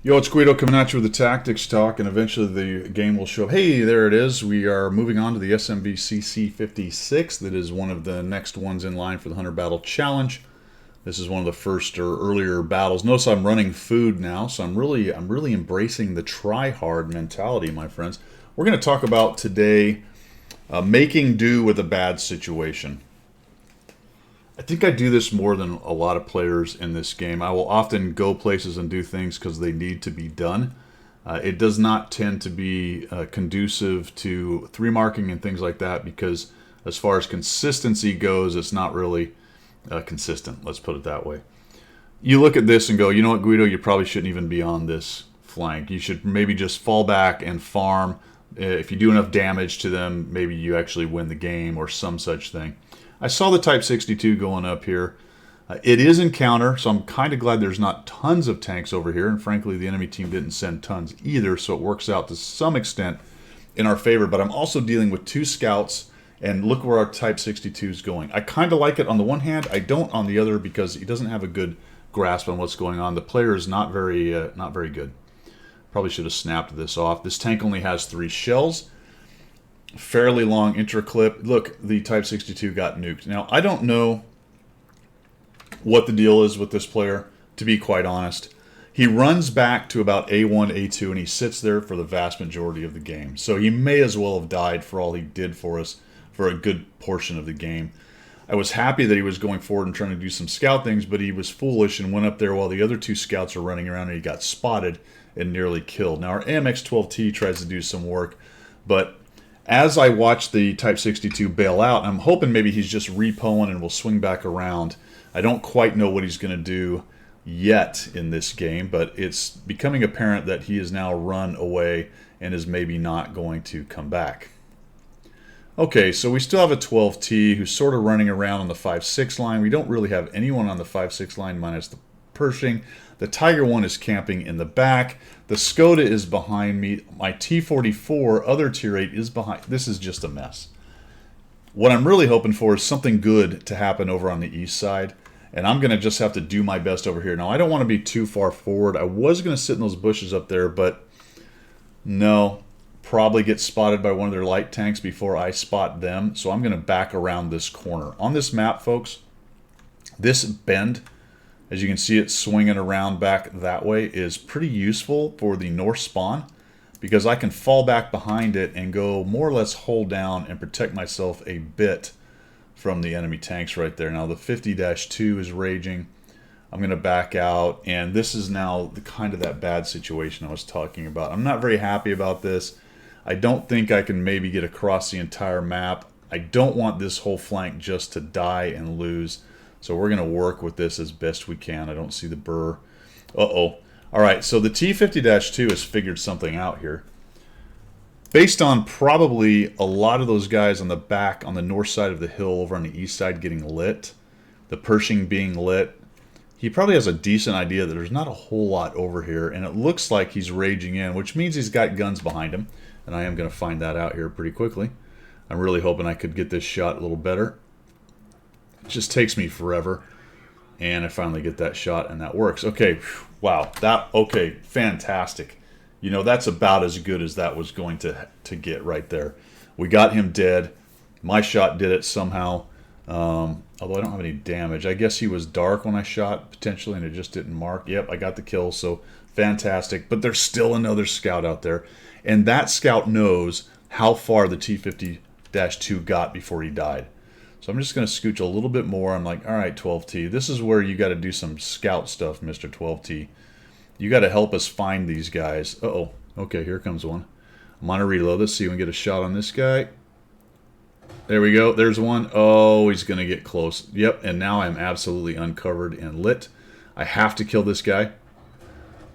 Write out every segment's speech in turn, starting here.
Yo, it's Guido coming at you with the tactics talk, and eventually the game will show up. Hey, there it is. We are moving on to the SMBCC 56. That is one of the next ones in line for the Hunter Battle Challenge. This is one of the first or earlier battles. Notice I'm running food now, so I'm really embracing the try-hard mentality, my friends. We're going to talk about today making do with a bad situation. I think I do this more than a lot of players in this game. I will often go places and do things because they need to be done. It does not tend to be conducive to three marking and things like that because as far as consistency goes, it's not really consistent. Let's put it that way. You look at this and go, you know what, Guido, you probably shouldn't even be on this flank. You should maybe just fall back and farm. If you do enough damage to them, maybe you actually win the game or some such thing. I saw the Type 62 going up here. It is in counter, so I'm kind of glad there's not tons of tanks over here. And frankly, the enemy team didn't send tons either, so it works out to some extent in our favor. But I'm also dealing with two scouts, and look where our Type 62 is going. I kind of like it on the one hand. I don't on the other because he doesn't have a good grasp on what's going on. The player is not very good. Probably should have snapped this off. This tank only has 3 shells. Fairly long interclip. Look, the Type 62 got nuked. Now, I don't know what the deal is with this player, to be quite honest. He runs back to about A1, A2, and he sits there for the vast majority of the game. So he may as well have died for all he did for us for a good portion of the game. I was happy that he was going forward and trying to do some scout things, but he was foolish and went up there while the other 2 scouts are running around, and he got spotted and nearly killed. Now, our AMX-12T tries to do some work, but as I watch the Type 62 bail out, I'm hoping maybe he's just repoing and will swing back around. I don't quite know what he's going to do yet in this game, but it's becoming apparent that he has now run away and is maybe not going to come back. Okay, so we still have a 12T who's sort of running around on the 5-6 line. We don't really have anyone on the 5-6 line minus the Pershing. The Tiger 1 is camping in the back. The Skoda is behind me. My T-44, other Tier 8, is behind. This is just a mess. What I'm really hoping for is something good to happen over on the east side. And I'm going to just have to do my best over here. Now, I don't want to be too far forward. I was going to sit in those bushes up there, but no. Probably get spotted by one of their light tanks before I spot them. So I'm going to back around this corner. On this map, folks, this bend, as you can see it swinging around back that way, is pretty useful for the north spawn because I can fall back behind it and go more or less hold down and protect myself a bit from the enemy tanks right there. Now the 50-2 is raging. I'm going to back out, and this is now the kind of that bad situation I was talking about. I'm not very happy about this. I don't think I can maybe get across the entire map. I don't want this whole flank just to die and lose. So we're going to work with this as best we can. I don't see the burr. Uh-oh. All right, so the T-50-2 has figured something out here. Based on probably a lot of those guys on the back, on the north side of the hill over on the east side getting lit, the Pershing being lit, he probably has a decent idea that there's not a whole lot over here, and it looks like he's raging in, which means he's got guns behind him, and I am going to find that out here pretty quickly. I'm really hoping I could get this shot a little better. It just takes me forever, and I finally get that shot, and that works. Okay, wow, okay, fantastic. You know, that's about as good as that was going to get right there. We got him dead. My shot did it somehow, although I don't have any damage. I guess he was dark when I shot, potentially, and it just didn't mark. Yep, I got the kill, so fantastic. But there's still another scout out there, and that scout knows how far the T-50-2 got before he died. So I'm just going to scooch a little bit more. I'm like, all right, 12T, this is where you got to do some scout stuff, Mr. 12T. You got to help us find these guys. Uh-oh. Okay, here comes one. I'm on a reload. Let's see if we can get a shot on this guy. There we go. There's one. Oh, he's going to get close. Yep, and now I'm absolutely uncovered and lit. I have to kill this guy.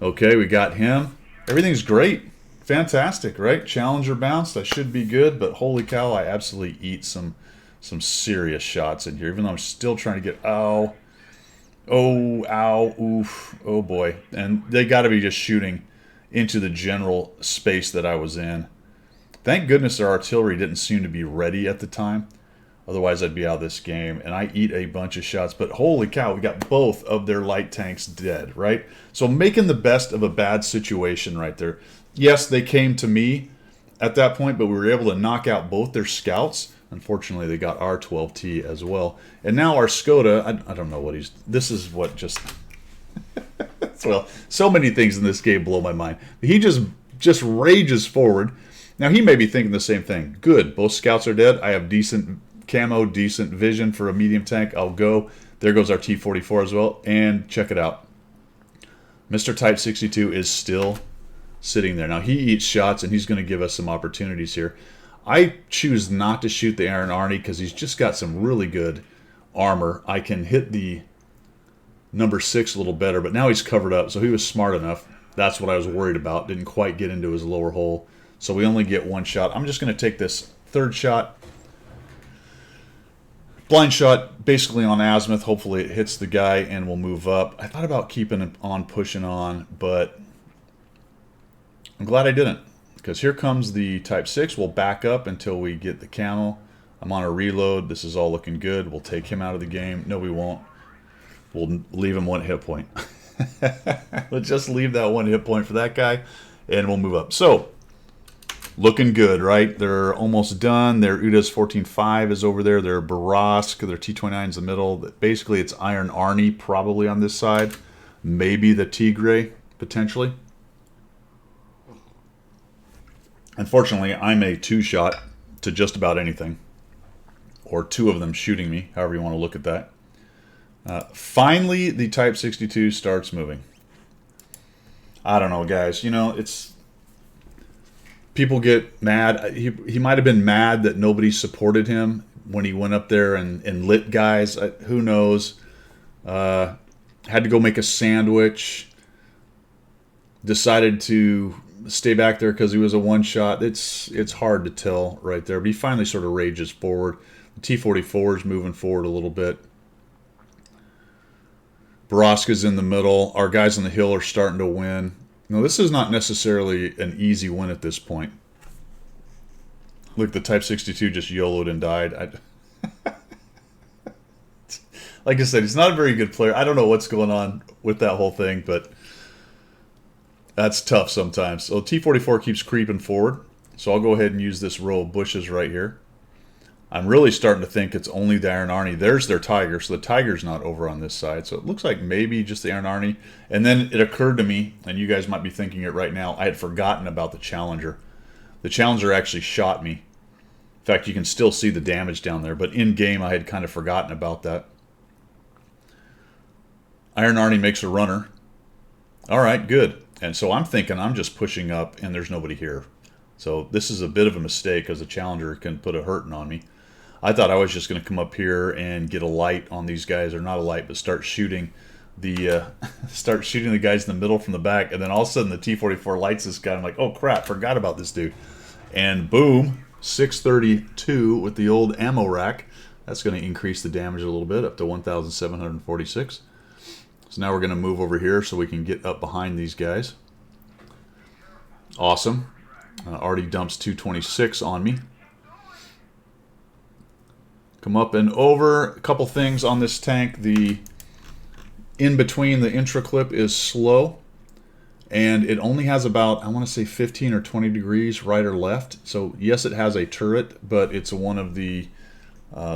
Okay, we got him. Everything's great. Fantastic, right? Challenger bounced. I should be good, but holy cow, I absolutely eat some serious shots in here, even though I'm still trying to get... Ow. Oh, ow, oof. Oh, boy. And they got to be just shooting into the general space that I was in. Thank goodness their artillery didn't seem to be ready at the time. Otherwise, I'd be out of this game. And I eat a bunch of shots. But holy cow, we got both of their light tanks dead, right? So making the best of a bad situation right there. Yes, they came to me at that point, but we were able to knock out both their scouts. Unfortunately, they got our 12T as well. And now our Skoda, I don't know what he's... This is what just... well, so many things in this game blow my mind. He just rages forward. Now, he may be thinking the same thing. Good, both scouts are dead. I have decent camo, decent vision for a medium tank. I'll go. There goes our T-44 as well. And check it out. Mr. Type 62 is still sitting there. Now, he eats shots, and he's going to give us some opportunities here. I choose not to shoot the Aaron Arnie because he's just got some really good armor. I can hit the number 6 a little better, but now he's covered up, so he was smart enough. That's what I was worried about. Didn't quite get into his lower hole, so we only get one shot. I'm just going to take this third shot. Blind shot, basically on azimuth. Hopefully it hits the guy and we'll move up. I thought about keeping it on, pushing on, but I'm glad I didn't, because here comes the Type 6. We'll back up until we get the camo. I'm on a reload. This is all looking good. We'll take him out of the game. No, we won't. We'll leave him 1 hit point. Let's just leave that 1 hit point for that guy, and we'll move up. So, looking good, right? They're almost done. Their UDAS 14.5 is over there. Their Barask, their T-29 is in the middle. Basically, it's Iron Arnie probably on this side. Maybe the Tigre, potentially. Unfortunately, I'm a 2-shot to just about anything. Or 2 of them shooting me, however you want to look at that. Finally, the Type 62 starts moving. I don't know, guys. You know, it's... People get mad. He might have been mad that nobody supported him when he went up there and lit guys. Who knows? Had to go make a sandwich. Decided to stay back there because he was a 1-shot. It's hard to tell right there. But he finally sort of rages forward. The T-44 is moving forward a little bit. Baraska's in the middle. Our guys on the hill are starting to win. Now, this is not necessarily an easy win at this point. Look, the Type 62 just YOLO'd and died. Like I said, he's not a very good player. I don't know what's going on with that whole thing, but that's tough sometimes. So T-44 keeps creeping forward. So I'll go ahead and use this row of bushes right here. I'm really starting to think it's only the Iron Arnie. There's their Tiger, so the Tiger's not over on this side. So it looks like maybe just the Iron Arnie. And then it occurred to me, and you guys might be thinking it right now, I had forgotten about the Challenger. The Challenger actually shot me. In fact, you can still see the damage down there, but in-game I had kind of forgotten about that. Iron Arnie makes a runner. All right, good. And so I'm thinking I'm just pushing up, and there's nobody here. So this is a bit of a mistake, because the Challenger can put a hurting on me. I thought I was just going to come up here and get a light on these guys, or not a light, but start shooting the guys in the middle from the back, and then all of a sudden the T-44 lights this guy. I'm like, oh crap, forgot about this dude. And boom, 632 with the old ammo rack. That's going to increase the damage a little bit, up to 1,746. So now we're going to move over here so we can get up behind these guys. Awesome. Already dumps 226 on me. Come up and over. A couple things on this tank. The in between the intra clip is slow, and it only has about, I want to say 15 or 20 degrees right or left. So yes, it has a turret, but it's one of the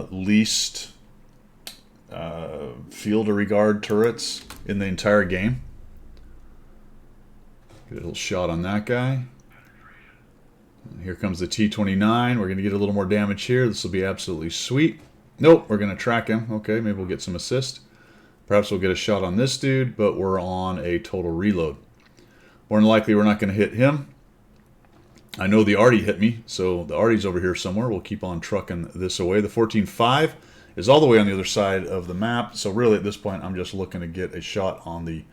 least field of regard turrets in the entire game. Get a little shot on that guy. Here comes the T-29. We're going to get a little more damage here. This will be absolutely sweet. Nope, we're going to track him. Okay, maybe we'll get some assist. Perhaps we'll get a shot on this dude, but we're on a total reload. More than likely, we're not going to hit him. I know the Artie hit me, so the Artie's over here somewhere. We'll keep on trucking this away. The 14.5 is all the way on the other side of the map, so really at this point, I'm just looking to get a shot on the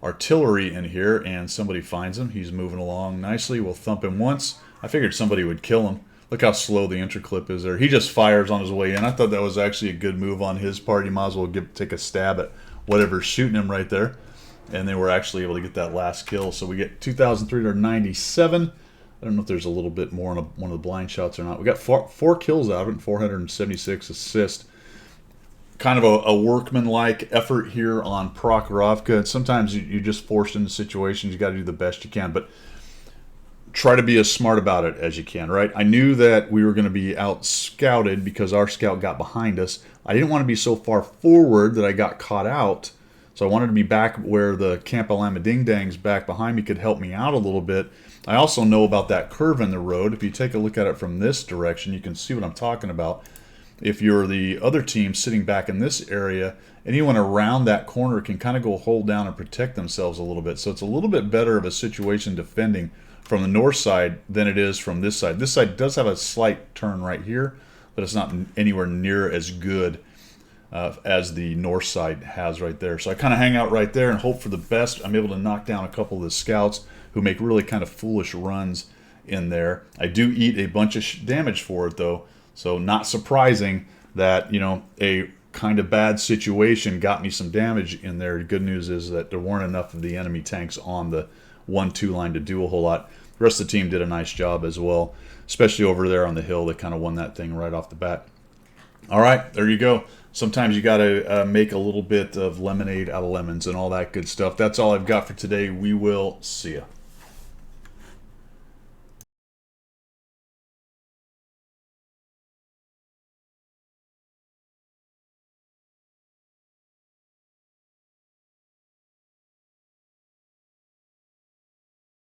artillery in here, and somebody finds him. He's moving along nicely. We'll thump him once. I figured somebody would kill him. Look how slow the interclip is there. He just fires on his way in. I thought that was actually a good move on his part. He might as well take a stab at whatever's shooting him right there. And they were actually able to get that last kill. So we get 2,397. I don't know if there's a little bit more on one of the blind shots or not. We got four kills out of it, and 476 assists. Kind of a workman-like effort here on Prokhorovka. And sometimes you're just forced into situations. You got to do the best you can, but try to be as smart about it as you can, right? I knew that we were going to be out scouted because our scout got behind us. I didn't want to be so far forward that I got caught out. So I wanted to be back where the Camp Alamadingdang's back behind me could help me out a little bit. I also know about that curve in the road. If you take a look at it from this direction, you can see what I'm talking about. If you're the other team sitting back in this area, anyone around that corner can kind of go hold down and protect themselves a little bit. So it's a little bit better of a situation defending from the north side than it is from this side. This side does have a slight turn right here, but it's not anywhere near as good as the north side has right there. So I kind of hang out right there and hope for the best. I'm able to knock down a couple of the scouts who make really kind of foolish runs in there. I do eat a bunch of damage for it, though. So not surprising that, a kind of bad situation got me some damage in there. The good news is that there weren't enough of the enemy tanks on the 1-2 line to do a whole lot. The rest of the team did a nice job as well, especially over there on the hill. They kind of won that thing right off the bat. All right, there you go. Sometimes you got to make a little bit of lemonade out of lemons and all that good stuff. That's all I've got for today. We will see you.